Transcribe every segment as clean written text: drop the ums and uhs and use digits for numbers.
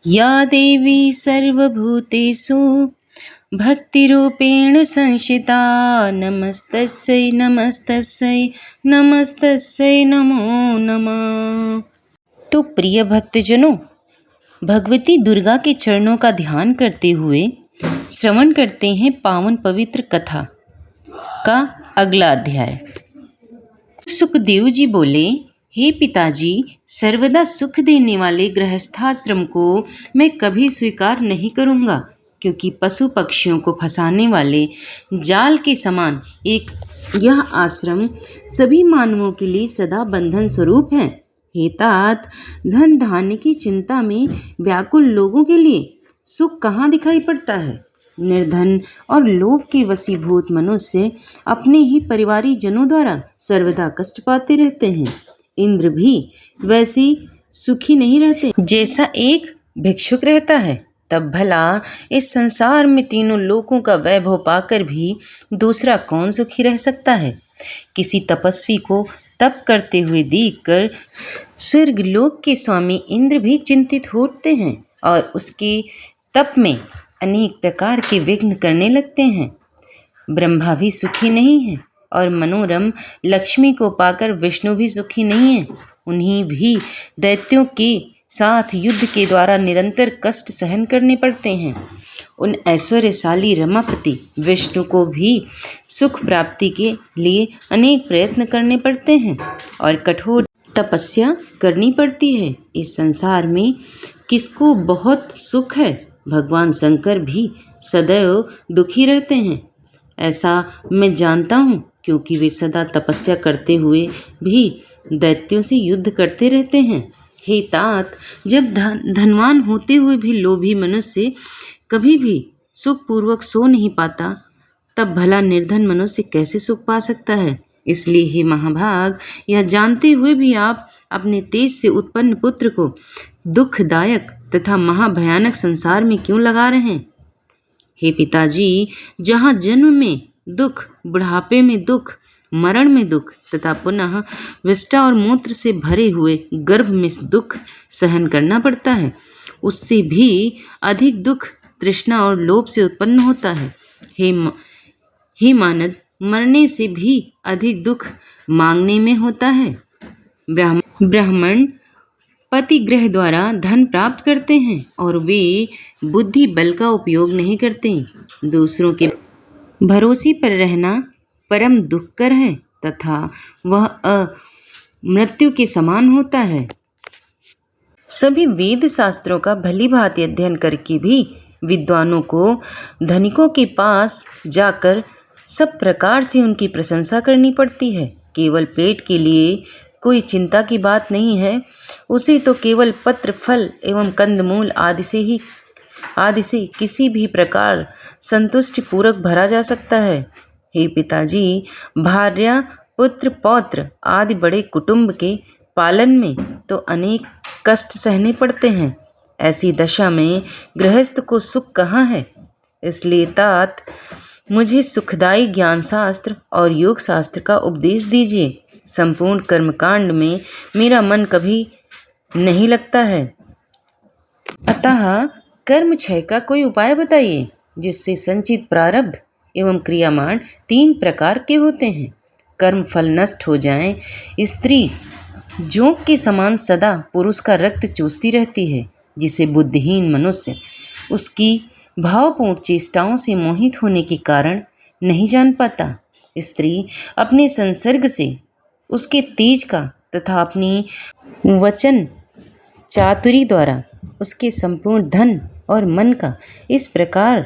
या देवी सर्वभूतेषु भक्तिरूपेण संस्थिता नमस्तस्यै नमस्तस्यै नमस्तस्यै नमो नमः। तो प्रिय भक्तजनों, भगवती दुर्गा के चरणों का ध्यान करते हुए श्रवण करते हैं पावन पवित्र कथा का अगला अध्याय। सुखदेव जी बोले, हे पिताजी, सर्वदा सुख देने वाले गृहस्थाश्रम को मैं कभी स्वीकार नहीं करूँगा, क्योंकि पशु पक्षियों को फंसाने वाले जाल के समान यह आश्रम सभी मानवों के लिए सदा बंधन स्वरूप है। हे तात, धन धान्य की चिंता में व्याकुल लोगों के लिए सुख कहाँ दिखाई पड़ता है। निर्धन और लोभ के वशीभूत मनुष्य अपने ही परिवारी जनों द्वारा सर्वदा कष्ट पाते रहते हैं। इंद्र भी वैसे सुखी नहीं रहते जैसा एक भिक्षुक रहता है। तब भला इस संसार में तीनों लोकों का वैभव पाकर भी दूसरा कौन सुखी रह सकता है। किसी तपस्वी को तप करते हुए देखकर स्वर्गलोक के स्वामी इंद्र भी चिंतित होते हैं और उसके तप में अनेक प्रकार के विघ्न करने लगते हैं। ब्रह्मा भी सुखी नहीं है और मनोरम लक्ष्मी को पाकर विष्णु भी सुखी नहीं है। उन्हें भी दैत्यों के साथ युद्ध के द्वारा निरंतर कष्ट सहन करने पड़ते हैं। उन ऐश्वर्यशाली रमापति विष्णु को भी सुख प्राप्ति के लिए अनेक प्रयत्न करने पड़ते हैं और कठोर तपस्या करनी पड़ती है। इस संसार में किसको बहुत सुख है? भगवान शंकर भी सदैव दुखी रहते हैं, ऐसा मैं जानता हूँ, क्योंकि वे सदा तपस्या करते हुए भी दैत्यों से युद्ध करते रहते हैं। हे तात, जब धनवान होते हुए भी लोभी मनुष्य कभी भी सुखपूर्वक सो नहीं पाता, तब भला निर्धन मनुष्य कैसे सुख पा सकता है। इसलिए हे महाभाग, यह जानते हुए भी आप अपने तेज से उत्पन्न पुत्र को दुखदायक तथा महाभयानक संसार में क्यों लगा रहे हैं। हे पिताजी, जहाँ जन्म में दुख, बुढ़ापे में दुख, मरण में दुख तथा पुनः विष्ठा और मूत्र से भरे हुए गर्भ में दुख सहन करना पड़ता है, उससे भी अधिक दुख तृष्णा और लोभ से उत्पन्न होता है। हे मानद, मरने से भी अधिक दुख मांगने में होता है। ब्राह्मण पतिगृह द्वारा धन प्राप्त करते हैं और वे बुद्धि बल का उपयोग नहीं करते। दूसरों के भरोसे पर रहना परम दुखकर है तथा वह मृत्यु के समान होता है। सभी वेद शास्त्रों का भली भांति अध्ययन करके भी विद्वानों को धनिकों के पास जाकर सब प्रकार से उनकी प्रशंसा करनी पड़ती है। केवल पेट के लिए कोई चिंता की बात नहीं है, उसे तो केवल पत्र फल एवं कंदमूल आदि से किसी भी प्रकार संतुष्टि पूर्वक भरा जा सकता है। हे पिताजी, भार्या पुत्र पौत्र आदि बड़े कुटुंब के पालन में तो अनेक कष्ट सहने पड़ते हैं। ऐसी दशा में गृहस्थ को सुख कहाँ है। इसलिए तात, मुझे सुखदायी ज्ञान शास्त्र और योग शास्त्र का उपदेश दीजिए। संपूर्ण कर्मकांड में मेरा मन कभी नहीं लगता है, अतः कर्म क्षय का कोई उपाय बताइए, जिससे संचित प्रारब्ध एवं क्रियामाण 3 प्रकार के होते हैं, कर्म फल नष्ट हो जाएं। स्त्री जोंक के समान सदा पुरुष का रक्त चूसती रहती है, जिसे बुद्धिहीन मनुष्य उसकी भावपूर्ण चेष्टाओं से मोहित होने के कारण नहीं जान पाता। स्त्री अपने संसर्ग से उसके तेज का तथा अपनी वचन चातुरी द्वारा उसके संपूर्ण धन और मन का इस प्रकार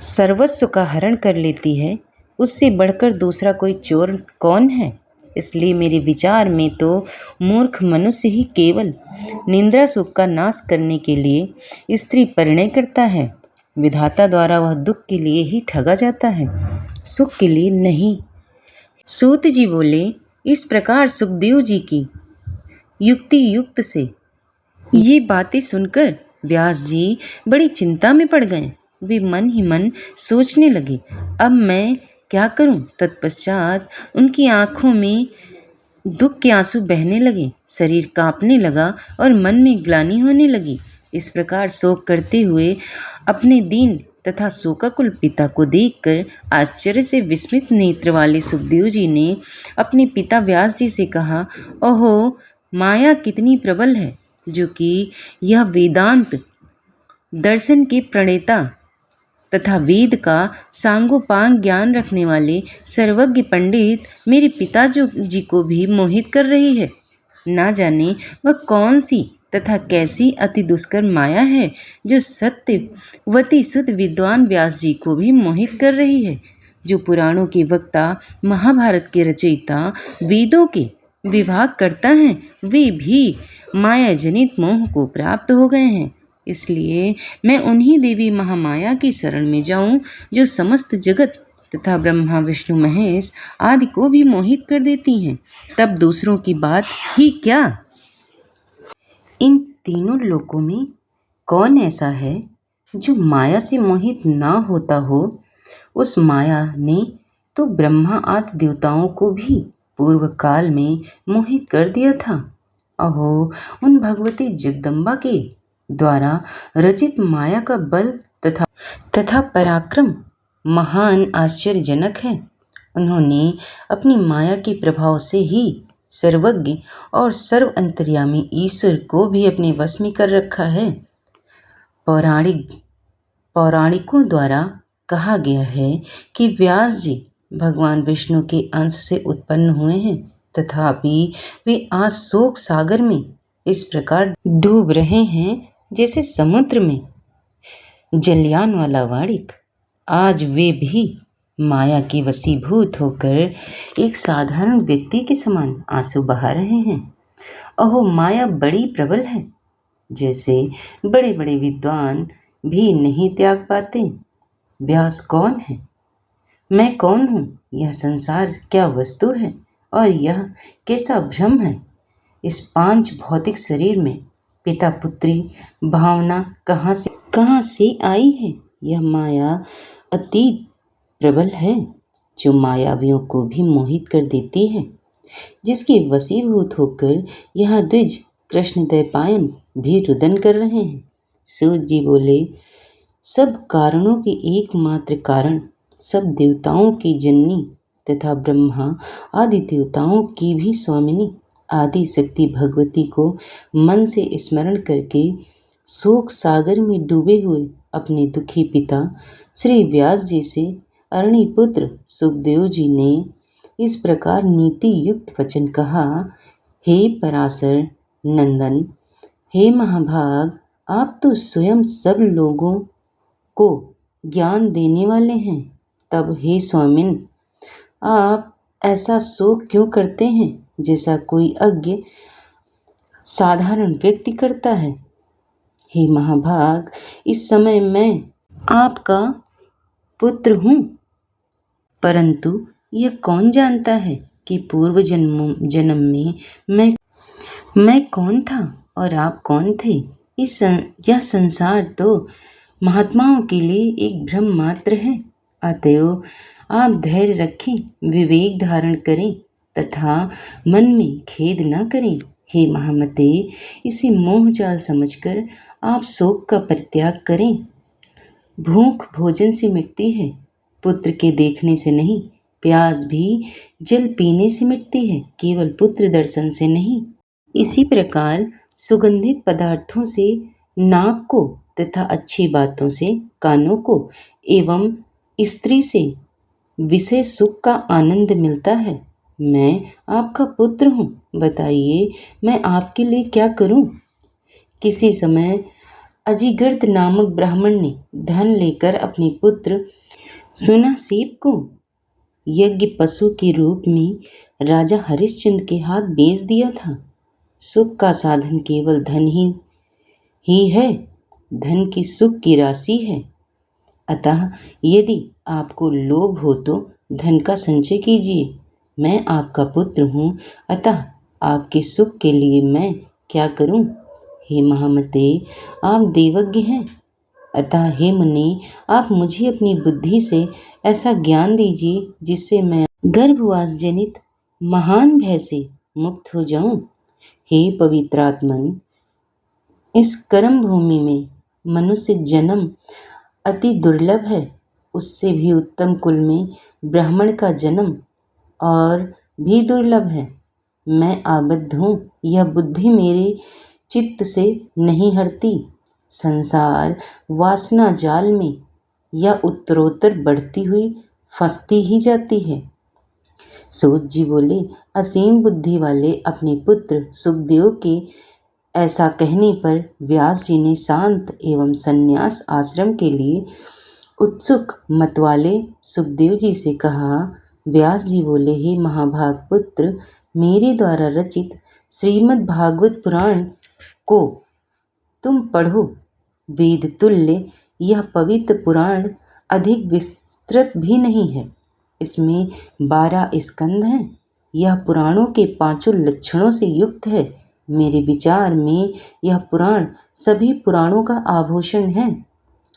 सर्वस्व का हरण कर लेती है, उससे बढ़कर दूसरा कोई चोर कौन है। इसलिए मेरे विचार में तो मूर्ख मनुष्य ही केवल निंद्रा सुख का नाश करने के लिए स्त्री परिणय करता है। विधाता द्वारा वह दुख के लिए ही ठगा जाता है, सुख के लिए नहीं। सूत जी बोले, इस प्रकार सुखदेव जी की युक्ति युक्त से ये बातें सुनकर व्यास जी बड़ी चिंता में पड़ गए। वे मन ही मन सोचने लगे, अब मैं क्या करूं। तत्पश्चात उनकी आंखों में दुख के आंसू बहने लगे, शरीर कांपने लगा और मन में ग्लानि होने लगी। इस प्रकार शोक करते हुए अपने दीन तथा शोकाकुल पिता को देखकर आश्चर्य से विस्मित नेत्र वाले सुखदेव जी ने अपने पिता व्यास जी से कहा, ओहो, माया कितनी प्रबल है, जो कि यह वेदांत दर्शन के प्रणेता तथा वेद का सांगोपांग ज्ञान रखने वाले सर्वज्ञ पंडित मेरे पिताजी को भी मोहित कर रही है। ना जाने वह कौन सी तथा कैसी अति दुष्कर माया है जो सत्यवती सुत विद्वान व्यास जी को भी मोहित कर रही है, जो पुराणों के वक्ता, महाभारत के रचयिता, वेदों के विभाग करता है, वे भी माया जनित मोह को प्राप्त हो गए हैं। इसलिए मैं उन्हीं देवी महामाया की शरण में जाऊं जो समस्त जगत तथा ब्रह्मा विष्णु महेश आदि को भी मोहित कर देती हैं। तब दूसरों की बात ही क्या। इन तीनों लोकों में कौन ऐसा है जो माया से मोहित ना होता हो। उस माया ने तो ब्रह्मा आदि देवताओं को भी पूर्व काल में मोहित कर दिया था। अहो, उन भगवती जगदम्बा के द्वारा रचित माया का बल तथा पराक्रम महान आश्चर्यजनक है। उन्होंने अपनी माया के प्रभाव से ही सर्वज्ञ और सर्व अंतर्यामी ईश्वर को भी अपने वश में कर रखा है। पौराणिकों द्वारा कहा गया है कि व्यास जी भगवान विष्णु के अंश से उत्पन्न हुए हैं, तथापि वे आज शोक सागर में इस प्रकार डूब रहे हैं जैसे समुद्र में जलयान वाला वाणिक। आज वे भी माया के वशीभूत होकर एक साधारण व्यक्ति के समान आंसू बहा रहे हैं। अहो, माया बड़ी प्रबल है, जैसे बड़े बड़े विद्वान भी नहीं त्याग पाते। व्यास कौन है, मैं कौन हूँ, यह संसार क्या वस्तु है और यह कैसा भ्रम है। इस पांच भौतिक शरीर में पिता पुत्री भावना कहाँ से आई है। यह माया अतीत प्रबल है, जो मायावियों को भी मोहित कर देती है, जिसके वशीभूत होकर यह द्विज कृष्ण द्वैपायन भी रुदन कर रहे हैं। सूत जी बोले, सब कारणों के एकमात्र कारण, सब देवताओं की जननी तथा ब्रह्मा आदि देवताओं की भी स्वामिनी आदि शक्ति भगवती को मन से स्मरण करके शोक सागर में डूबे हुए अपने दुखी पिता श्री व्यास जी से अरणि पुत्र सुखदेव जी ने इस प्रकार नीति युक्त वचन कहा, हे पराशर नंदन, हे महाभाग, आप तो स्वयं सब लोगों को ज्ञान देने वाले हैं। तब हे स्वामिन, आप ऐसा शोक क्यों करते हैं जैसा कोई अज्ञ साधारण व्यक्ति करता है। हे महाभाग, इस समय मैं आपका पुत्र हूँ, परंतु यह कौन जानता है कि पूर्व जन्म में मैं कौन था और आप कौन थे। यह संसार तो महात्माओं के लिए एक भ्रम मात्र है। अतएव आप धैर्य रखें, विवेक धारण करें तथा मन में खेद न करें। हे महामते, इसे मोह जाल समझकर आप शोक का परित्याग करें। भूख भोजन से मिटती है, पुत्र के देखने से नहीं। प्यास भी जल पीने से मिटती है, केवल पुत्र दर्शन से नहीं। इसी प्रकार सुगंधित पदार्थों से नाक को तथा अच्छी बातों से कानों को एवं स्त्री से विषय सुख का आनंद मिलता है। मैं आपका पुत्र हूँ, बताइए मैं आपके लिए क्या करूँ। किसी समय अजिगर्त नामक ब्राह्मण ने धन लेकर अपने पुत्र सुनासेप को यज्ञ पशु के रूप में राजा हरिश्चंद्र के हाथ बेच दिया था। सुख का साधन केवल धन ही है, धन की सुख की राशि है। अतः यदि आपको लोभ हो तो धन का संचय कीजिए। मैं आपका पुत्र हूँ, अतः आपके सुख के लिए मैं क्या करूँ। हे महामते, आप देवज्ञ हैं, अतः हे मुनि, आप मुझे अपनी बुद्धि से ऐसा ज्ञान दीजिए जिससे मैं गर्भवास जनित महान भय से मुक्त हो जाऊं। हे पवित्रात्मन, इस कर्म भूमि में मनुष्य जन्म अति दुर्लभ है। उससे भी उत्तम कुल में ब्राह्मण का जन्म और भी दुर्लभ है। मैं आबद्ध हूँ, यह बुद्धि मेरे चित्त से नहीं हटती। संसार वासना जाल में यह उत्तरोत्तर बढ़ती हुई फंसती ही जाती है। सूत जी बोले, असीम बुद्धि वाले अपने पुत्र सुखदेव के ऐसा कहने पर व्यास जी ने शांत एवं संन्यास आश्रम के लिए उत्सुक मतवाले सुखदेव जी से कहा। व्यास जी बोले, हे महाभाग पुत्र, मेरे द्वारा रचित श्रीमद् भागवत पुराण को तुम पढ़ो। वेद तुल्य यह पवित्र पुराण अधिक विस्तृत भी नहीं है। इसमें 12 स्कंद हैं। यह पुराणों के 5 लक्षणों से युक्त है। मेरे विचार में यह पुराण सभी पुराणों का आभूषण है।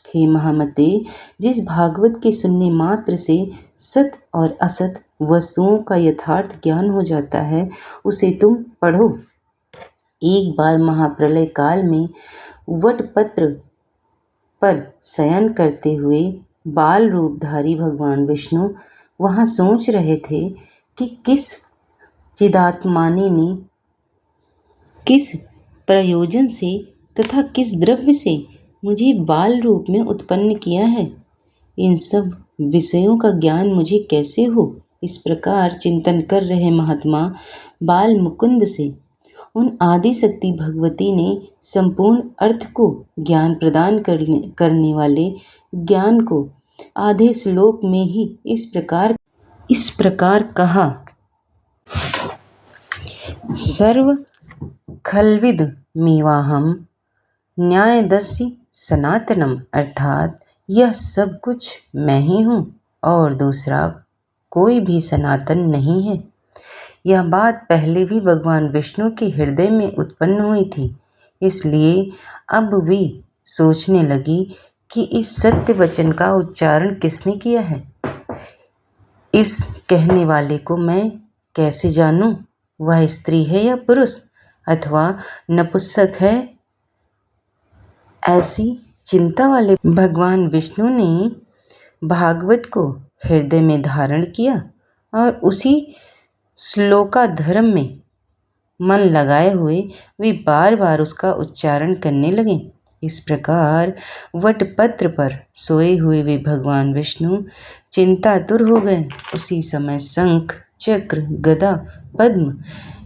हे महामते, जिस भागवत के सुनने मात्र से सत और असत वस्तुओं का यथार्थ ज्ञान हो जाता है, उसे तुम पढ़ो। एक बार महाप्रलय काल में वटपत्र पर शयन करते हुए बाल रूपधारी भगवान विष्णु वहाँ सोच रहे थे कि किस चिदात्माने ने किस प्रयोजन से तथा किस द्रव्य से मुझे बाल रूप में उत्पन्न किया है। इन सब विषयों का ज्ञान मुझे कैसे हो। इस प्रकार चिंतन कर रहे महात्मा बाल मुकुंद से उन आदि शक्ति भगवती ने संपूर्ण अर्थ को ज्ञान प्रदान करने वाले ज्ञान को आधे श्लोक में ही इस प्रकार कहा। सर्व खलविद मेवाहम न्यायदस्य सनातनम, अर्थात यह सब कुछ मैं ही हूँ और दूसरा कोई भी सनातन नहीं है। यह बात पहले भी भगवान विष्णु के हृदय में उत्पन्न हुई थी। इसलिए अब वे सोचने लगी कि इस सत्य वचन का उच्चारण किसने किया है। इस कहने वाले को मैं कैसे जानूं, वह स्त्री है या पुरुष अथवा नपुंसक है। ऐसी चिंता वाले भगवान विष्णु ने भागवत को हृदय में धारण किया और उसी श्लोकाधर्म में मन लगाए हुए वे बार बार उसका उच्चारण करने लगे। इस प्रकार वटपत्र पर सोए हुए वे भगवान विष्णु चिंतातुर हो गए। उसी समय शंख, चक्र, गदा, पद्म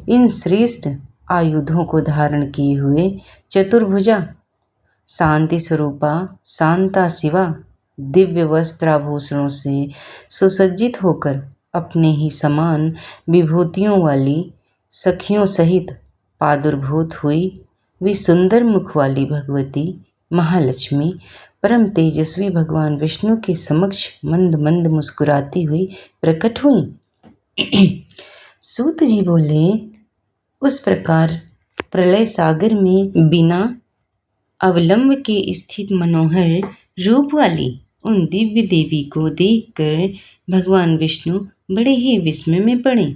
इन श्रेष्ठ आयुधों को धारण किए हुए चतुर्भुजा शांति स्वरूपा शांता शिवा दिव्य वस्त्राभूषणों से सुसज्जित होकर अपने ही समान विभूतियों वाली सखियों सहित प्रादुर्भूत हुई। वे सुंदर मुख वाली भगवती महालक्ष्मी परम तेजस्वी भगवान विष्णु के समक्ष मंद मंद मुस्कुराती हुई प्रकट हुई। सूत जी बोले, उस प्रकार प्रलय सागर में बिना अवलंब के स्थित मनोहर रूप वाली उन दिव्य देवी को देखकर भगवान विष्णु बड़े ही विस्मय में पड़े।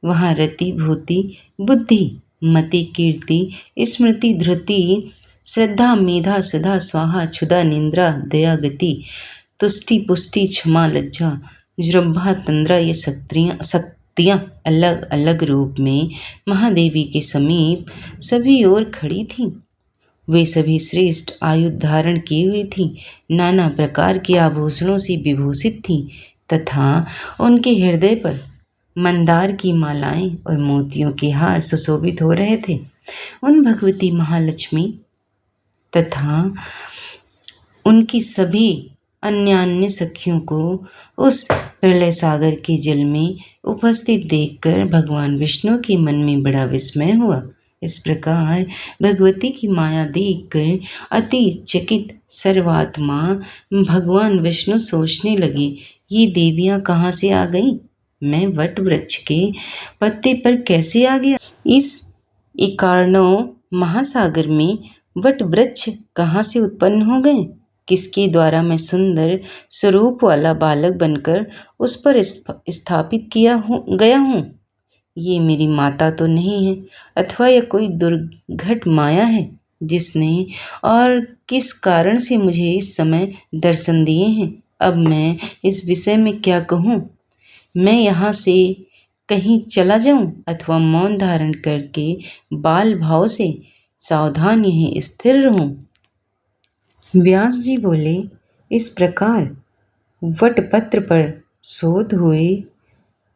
वहाँ रति, भूति, बुद्धि, मति, कीर्ति, स्मृति, धृति, श्रद्धा, मेधा, सुधा, स्वाहा, क्षुधा, निंद्रा, दया, गति, तुष्टि, पुष्टि, क्षमा, लज्जा, जृंभा, तंद्रा ये शक्तियाँ अलग अलग रूप में महादेवी के समीप सभी ओर खड़ी थीं। वे सभी श्रेष्ठ आयुध धारण किए हुई थीं, नाना प्रकार के आभूषणों से विभूषित थीं तथा उनके हृदय पर मंदार की मालाएं और मोतियों के हार सुशोभित हो रहे थे। उन भगवती महालक्ष्मी तथा उनकी सभी अन्य सखियों को उस प्रलय सागर के जल में उपस्थित देखकर भगवान विष्णु के मन में बड़ा विस्मय हुआ। इस प्रकार भगवती की माया देखकर अति चकित सर्वात्मा भगवान विष्णु सोचने लगे, ये देवियां कहाँ से आ गईं? मैं वट वृक्ष के पत्ते पर कैसे आ गया? इस एकार्णव महासागर में वट वृक्ष कहाँ से उत्पन्न हो गए? किसके द्वारा मैं सुंदर स्वरूप वाला बालक बनकर उस पर स्थापित गया हूँ? ये मेरी माता तो नहीं है अथवा यह कोई दुर्घट माया है। जिसने और किस कारण से मुझे इस समय दर्शन दिए हैं। अब मैं इस विषय में क्या कहूँ। मैं यहाँ से कहीं चला जाऊं अथवा मौन धारण करके बाल भाव से सावधान यहीं स्थिर रहूं। व्यास जी बोले, इस प्रकार वटपत्र पर शोध हुए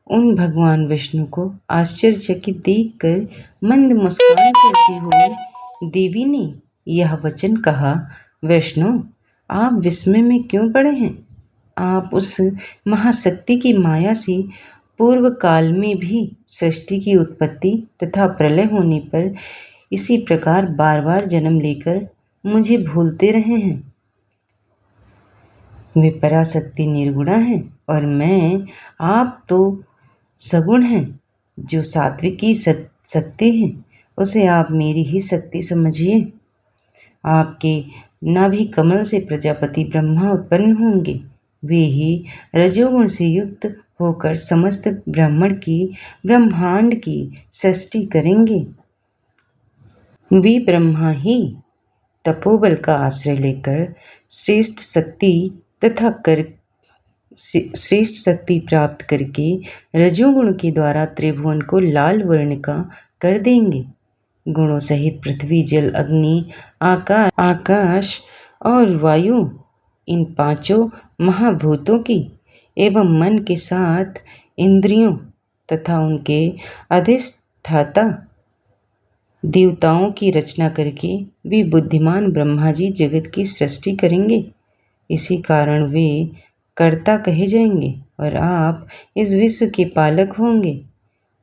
उन भगवान विष्णु को आश्चर्यचकित देखकर मंद मुस्कान करती हुई देवी ने यह वचन कहा, विष्णु, आप विस्मय में क्यों पड़े हैं? आप उस महाशक्ति की माया से पूर्व काल में भी सृष्टि की उत्पत्ति तथा प्रलय होने पर इसी प्रकार बार बार जन्म लेकर मुझे भूलते रहे हैं। वे पराशक्ति निर्गुणा हैं और मैं, आप तो सगुण हैं। जो सात्विकी शक्ति है उसे आप मेरी ही शक्ति समझिए। आपके नाभि कमल से प्रजापति ब्रह्मा उत्पन्न होंगे। वे ही रजोगुण से युक्त होकर समस्त ब्रह्मांड की सृष्टि करेंगे। वे ब्रह्मा ही तपोबल का आश्रय लेकर श्रेष्ठ शक्ति प्राप्त करके रजोगुण के द्वारा त्रिभुवन को लाल वर्ण का कर देंगे। गुणों सहित पृथ्वी, जल, अग्नि, आकाश और वायु, इन पांचों महाभूतों की एवं मन के साथ इंद्रियों तथा उनके अधिष्ठाता देवताओं की रचना करके वे बुद्धिमान ब्रह्मा जी जगत की सृष्टि करेंगे। इसी कारण वे कर्ता कहे जाएंगे और आप इस विश्व के पालक होंगे।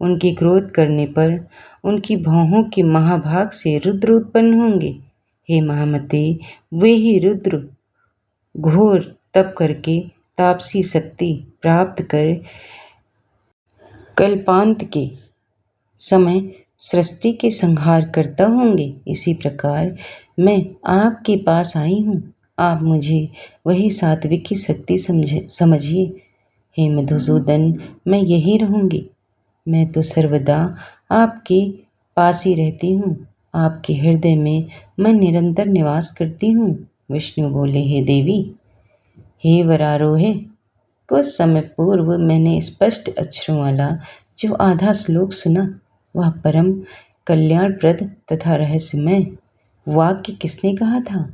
उनके क्रोध करने पर उनकी भौहों के महाभाग से रुद्र उत्पन्न होंगे। हे महामते, वे ही रुद्र घोर तप करके तापसी शक्ति प्राप्त कर कल्पांत के समय सृष्टि के संहार करता होंगे। इसी प्रकार मैं आपके पास आई हूँ। आप मुझे वही सात्विक की शक्ति समझिए। हे मधुसूदन, मैं यही रहूँगी। मैं तो सर्वदा आपके पास ही रहती हूँ। आपके हृदय में मैं निरंतर निवास करती हूँ। विष्णु बोले, हे देवी, हे वरारोहे, कुछ समय पूर्व मैंने स्पष्ट अक्षरों वाला जो आधा श्लोक सुना, वह परम कल्याणप्रद तथा रहस्यमय वाक्य किसने कहा था?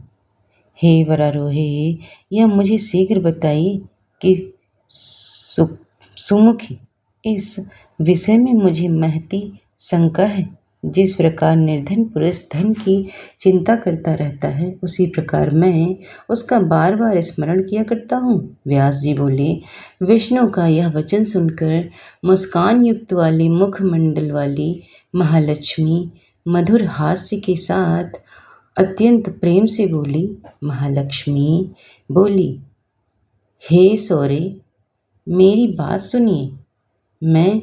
हे वरारोहे, यह मुझे शीघ्र बताइए कि सुमुखी, इस विषय में मुझे महती शंका है। जिस प्रकार निर्धन पुरुष धन की चिंता करता रहता है, उसी प्रकार मैं उसका बार बार स्मरण किया करता हूँ। व्यास जी बोले, विष्णु का यह वचन सुनकर मुस्कान युक्त वाली मुखमंडल वाली महालक्ष्मी मधुर हास्य के साथ अत्यंत प्रेम से बोली। महालक्ष्मी बोली, हे सौरे, मेरी बात सुनिए। मैं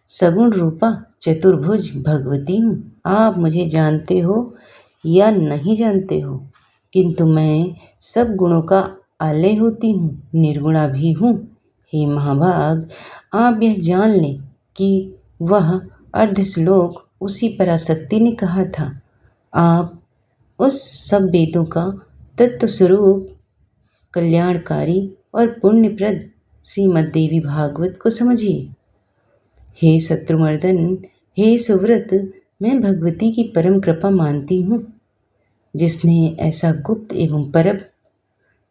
सगुण रूपा चतुर्भुज भगवती हूँ। आप मुझे जानते हो या नहीं जानते हो, किंतु मैं सब गुणों का आलय होती हूँ, निर्गुणा भी हूँ। हे महाभाग, आप यह जान लें कि वह अर्धश्लोक उसी पराशक्ति ने कहा था। आप उस सब वेदों का तत्व स्वरूप कल्याणकारी और पुण्यप्रद श्रीमद् देवी भागवत को समझिए। हे शत्रुमर्दन, हे सुव्रत, मैं भगवती की परम कृपा मानती हूँ, जिसने ऐसा गुप्त एवं परम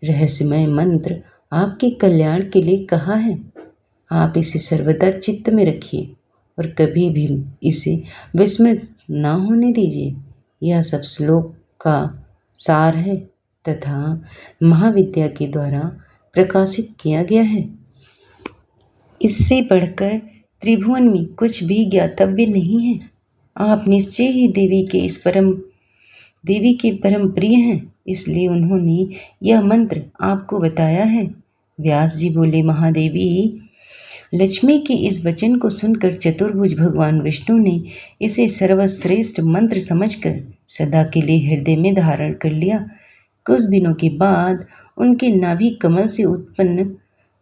रहस्यमय मंत्र आपके कल्याण के लिए कहा है। आप इसे सर्वदा चित्त में रखिए और कभी भी इसे विस्मृत न होने दीजिए। यह सब श्लोक का सार है तथा महाविद्या के द्वारा प्रकाशित किया गया है। इससे बढ़कर त्रिभुवन में कुछ भी ज्ञातव्य नहीं है। आप निश्चय ही देवी के परम प्रिय हैं, इसलिए उन्होंने यह मंत्र आपको बताया है। व्यास जी बोले, महादेवी, लक्ष्मी के इस वचन को सुनकर चतुर्भुज भगवान विष्णु ने इसे सर्वश्रेष्ठ मंत्र समझकर सदा के लिए हृदय में धारण कर लिया। कुछ दिनों के बाद उनके नाभि कमल से उत्पन्न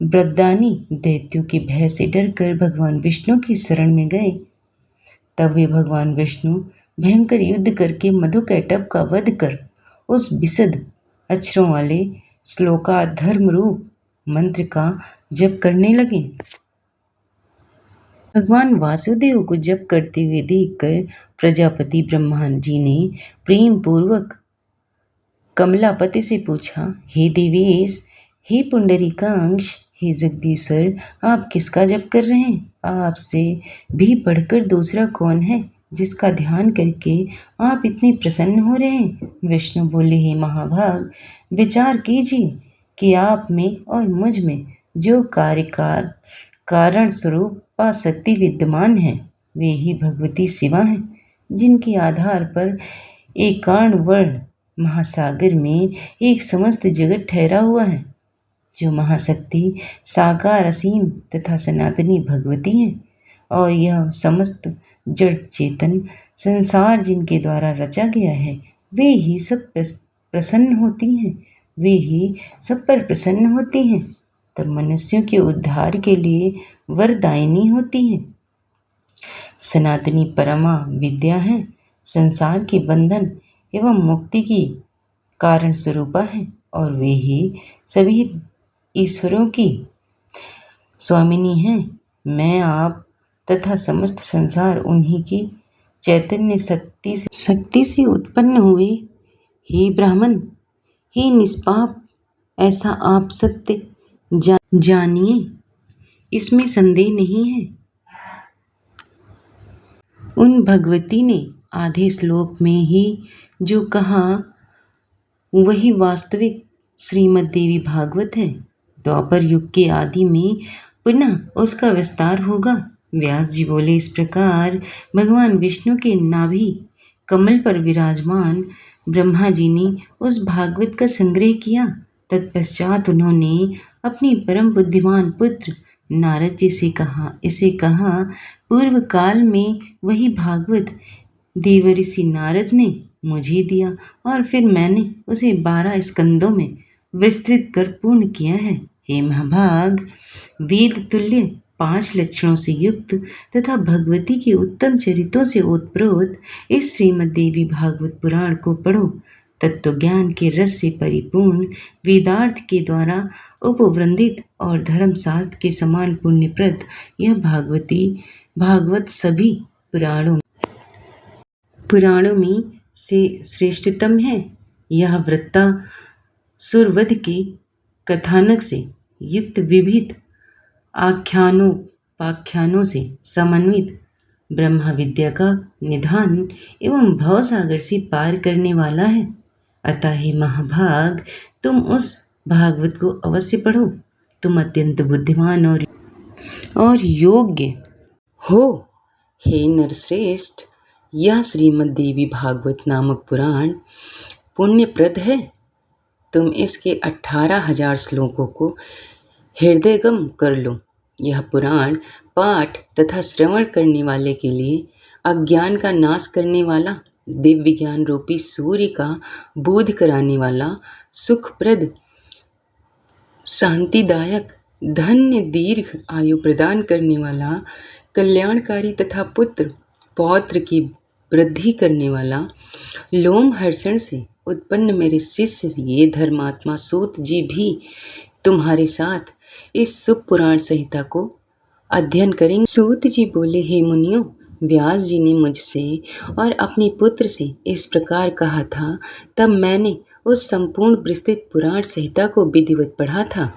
ब्रह्मदानी दैत्यों के भय से डरकर भगवान विष्णु की शरण में गए। तब वे भगवान विष्णु भयंकर युद्ध करके मधुकैटभ का वध कर उस विशद अक्षरों वाले श्लोका धर्म रूप मंत्र का जप करने लगे। भगवान वासुदेव को जप करते हुए देखकर प्रजापति ब्रह्मा जी ने प्रेम पूर्वक कमलापति से पूछा, हे देवेश, हे पुंडरीकांश, हे जगदीश्वर, आप किसका जप कर रहे हैं? आपसे भी बढ़कर दूसरा कौन है जिसका ध्यान करके आप इतने प्रसन्न हो रहे हैं? विष्णु बोले, हे महाभाग, विचार कीजिए कि आप में और मुझ में जो कारण स्वरूप शक्ति विद्यमान है, वे ही भगवती शिवा हैं, जिनके आधार पर एक कारण वर्ण महासागर में एक समस्त जगत ठहरा हुआ है। जो महाशक्ति साकार असीम तथा सनातनी भगवती हैं और यह समस्त जड़ चेतन संसार जिनके द्वारा रचा गया है, वे ही सब प्रसन्न होती हैं, वे ही सब पर प्रसन्न होती हैं, तब मनुष्यों के उद्धार के लिए वरदायिनी होती हैं। सनातनी परमा विद्या है, संसार के बंधन एवं मुक्ति की कारण स्वरूपा है और वे ही सभी ईश्वरों की स्वामिनी हैं। मैं, आप तथा समस्त संसार उन्हीं की चैतन्य शक्ति से उत्पन्न हुए। हे ब्राह्मण, हे निष्पाप, ऐसा आप सत्य जानिए, इसमें संदेह नहीं है। उन भगवती ने आधे श्लोक में ही जो कहा वही वास्तविक श्रीमद् देवी भागवत है। द्वापर युग के आदि में पुनः उसका विस्तार होगा। व्यास जी बोले, इस प्रकार भगवान विष्णु के नाभि कमल पर विराजमान ब्रह्मा जी ने उस भागवत का संग्रह किया। तत्पश्चात उन्होंने अपनी परम बुद्धिमान पुत्र नारद जी से इसे कहा, पूर्व काल में वही भागवत देवऋषि नारद ने मुझे दिया और फिर मैंने उसे 12 स्कंदों में विस्तृत कर पूर्ण किया है। हे महाभाग, वेद तुल्य 5 लक्षणों से युक्त तथा भगवती के उत्तम चरित्रों से ओतप्रोत इस श्रीमद् देवी भागवत पुराण को पढ़ो। तत्व ज्ञान के रस से परिपूर्ण, वेदार्थ के द्वारा उपवृंदित और धर्मशास्त्र के समान पुण्यप्रद यह भागवत सभी पुराणों में से श्रेष्ठतम है। यह वृत्तासुरवध के कथानक से युक्त विविध आख्यानों से समन्वित ब्रह्मा विद्या का निधान एवं भवसागर से पार करने वाला है। अतः हे महाभाग, तुम उस भागवत को अवश्य पढ़ो। तुम अत्यंत बुद्धिमान और योग्य हो। हे नरश्रेष्ठ, यह श्रीमद् देवी भागवत नामक पुराण पुण्यप्रद है। तुम इसके 18,000 श्लोकों को हृदयगम कर लो। यह पुराण पाठ तथा श्रवण करने वाले के लिए अज्ञान का नाश करने वाला, दिव्य ज्ञान रूपी सूर्य का बोध कराने वाला, सुखप्रद, शांतिदायक, धन्य दीर्घ आयु प्रदान करने वाला, कल्याणकारी तथा पुत्र पौत्र की वृद्धि करने वाला, लोम हर्षण से उत्पन्न मेरे शिष्य ये धर्मात्मा सूत जी भी तुम्हारे साथ इस शुभ पुराण संहिता को अध्ययन करेंगे। सूत जी बोले, हे मुनियों, व्यास जी ने मुझसे और अपने पुत्र से इस प्रकार कहा था, तब मैंने उस संपूर्ण विस्तृत पुराण संहिता को विधिवत पढ़ा था।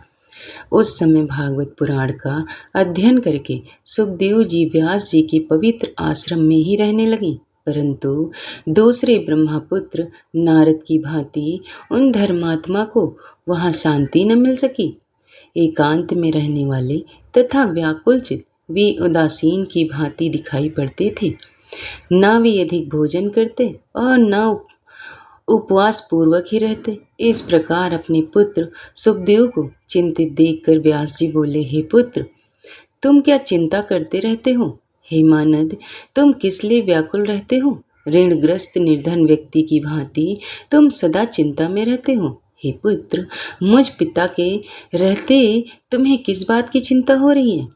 उस समय भागवत पुराण का अध्ययन करके सुखदेव जी व्यास जी के पवित्र आश्रम में ही रहने लगे, परंतु दूसरे ब्रह्मपुत्र नारद की भांति उन धर्मात्मा को वहाँ शांति न मिल सकी। एकांत में रहने वाले तथा व्याकुलचित वे उदासीन की भांति दिखाई पड़ते थे। न वे अधिक भोजन करते और न उपवास पूर्वक ही रहते। इस प्रकार अपने पुत्र सुखदेव को चिंतित देखकर व्यास जी बोले, हे पुत्र, तुम क्या चिंता करते रहते हो? हे मानद, तुम किस लिए व्याकुल रहते हो? ऋणग्रस्त निर्धन व्यक्ति की भांति तुम सदा चिंता में रहते हो। हे पुत्र, मुझ पिता के रहते तुम्हें किस बात की चिंता हो रही है?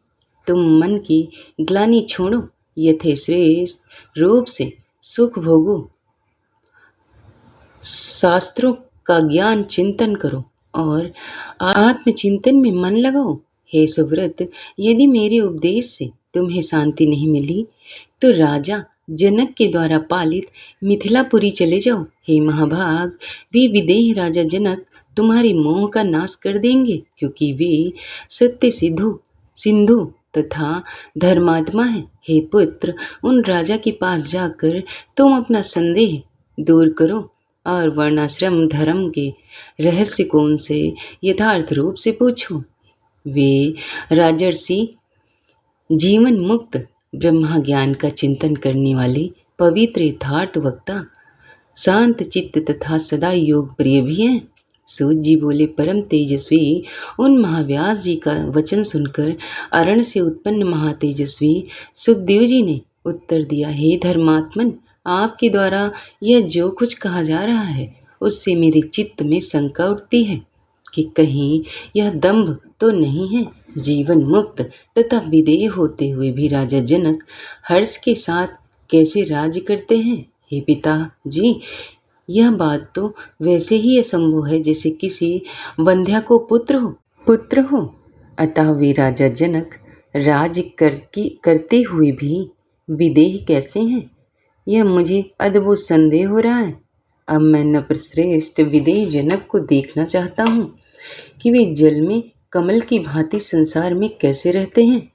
तुम मन की ग्लानि छोड़ो, यथेश्रेष्ठ रूप से सुख भोगो, शास्त्रों का ज्ञान चिंतन करो और आत्मचिंतन में मन लगाओ। हे सुव्रत, यदि मेरे उपदेश से तुम्हें शांति नहीं मिली तो राजा जनक के द्वारा पालित मिथिलापुरी चले जाओ। हे महाभाग, वे विदेही राजा जनक तुम्हारे मोह का नाश कर देंगे, क्योंकि वे सत्य सिंधु तथा धर्मात्मा है। हे पुत्र, उन राजा के पास जाकर तुम अपना संदेह दूर करो और वर्णाश्रम धर्म के रहस्य को उनसे यथार्थ रूप से पूछो। वे राजर्षि, जीवन मुक्त ब्रह्मा ज्ञान का चिंतन करने वाले पवित्र यथार्थ वक्ता, शांत चित्त तथा सदा योग प्रिय भी हैं। सूत जी बोले, परम तेजस्वी उन महाव्यास जी का वचन सुनकर अरण्य से उत्पन्न महातेजस्वी सुखदेव जी ने उत्तर दिया, हे धर्मात्मन, आपके द्वारा यह जो कुछ कहा जा रहा है उससे मेरे चित्त में शंका उठती है कि कहीं यह दंभ तो नहीं है। जीवन मुक्त तथा विदेह होते हुए भी राजा जनक हर्ष के साथ कैसे राज्य करते हैं? हे पिता जी, यह बात तो वैसे ही असंभव है जैसे किसी वंध्या को पुत्र हो। अतः वे राजा जनक राज्य करते हुए भी विदेह कैसे हैं, यह मुझे अद्भुत संदेह हो रहा है। अब मैं नृपश्रेष्ठ विदेह जनक को देखना चाहता हूँ कि वे जल में कमल की भांति संसार में कैसे रहते हैं।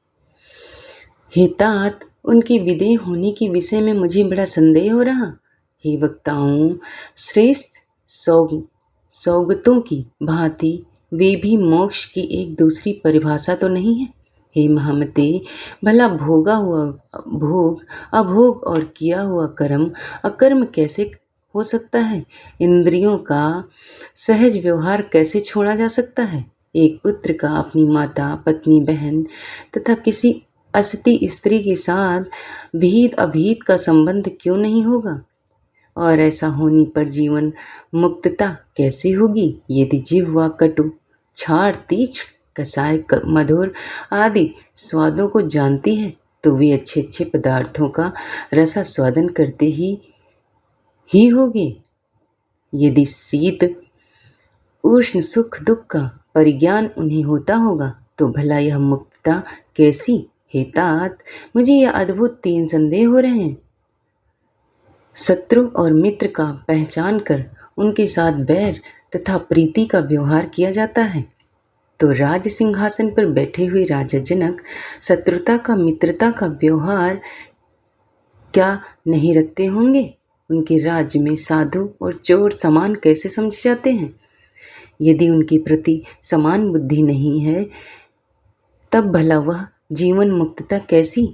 हे तात, उनके विदेह होने के विषय में मुझे बड़ा संदेह हो रहा। हे वक्ताओं, श्रेष्ठ सौगतों की भांति वे भी मोक्ष की एक दूसरी परिभाषा तो नहीं है। हे महामते, भला भोगा हुआ भोग, अभोग और किया हुआ कर्म अकर्म कैसे हो सकता है? इंद्रियों का सहज व्यवहार कैसे छोड़ा जा सकता है? एक पुत्र का अपनी माता, पत्नी, बहन तथा किसी असती स्त्री के साथ भीत अभीत का संबंध क्यों नहीं होगा? और ऐसा होने पर जीवन मुक्तता कैसी होगी? यदि जिह्वा कटु, छाड़, तीक्ष्ण, कसाय, मधुर आदि स्वादों को जानती है तो वे अच्छे अच्छे पदार्थों का रसास्वादन करते ही होगी। यदि शीत उष्ण सुख दुख का परिज्ञान उन्हें होता होगा तो भला यह मुक्तता कैसी? हे तात, मुझे यह अद्भुत 3 संदेह हो रहे हैं। शत्रु और मित्र का पहचान कर उनके साथ बैर तथा प्रीति का व्यवहार किया जाता है, तो राज सिंहासन पर बैठे हुए राजा जनक शत्रुता का मित्रता का व्यवहार क्या नहीं रखते होंगे? उनके राज्य में साधु और चोर समान कैसे समझे जाते हैं? यदि उनके प्रति समान बुद्धि नहीं है तब भला वह जीवन मुक्तता कैसी?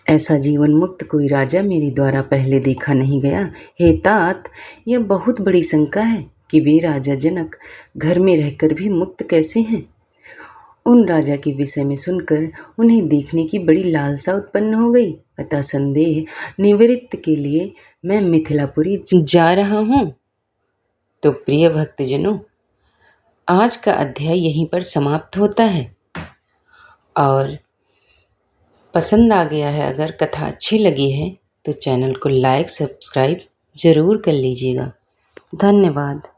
ऐसा जीवन मुक्त कोई राजा मेरे द्वारा पहले देखा नहीं गया। हे तात, यह बहुत बड़ी शंका है कि वे राजा जनक घर में रहकर भी मुक्त कैसे हैं। उन राजा के विषय में सुनकर उन्हें देखने की बड़ी लालसा उत्पन्न हो गई। अतः संदेह निवृत्त के लिए मैं मिथिलापुरी जा रहा हूँ। तो प्रिय भक्तजनों, आज का अध्याय यहीं पर समाप्त होता है। और पसंद आ गया है, अगर कथा अच्छी लगी है तो चैनल को लाइक सब्सक्राइब ज़रूर कर लीजिएगा। धन्यवाद।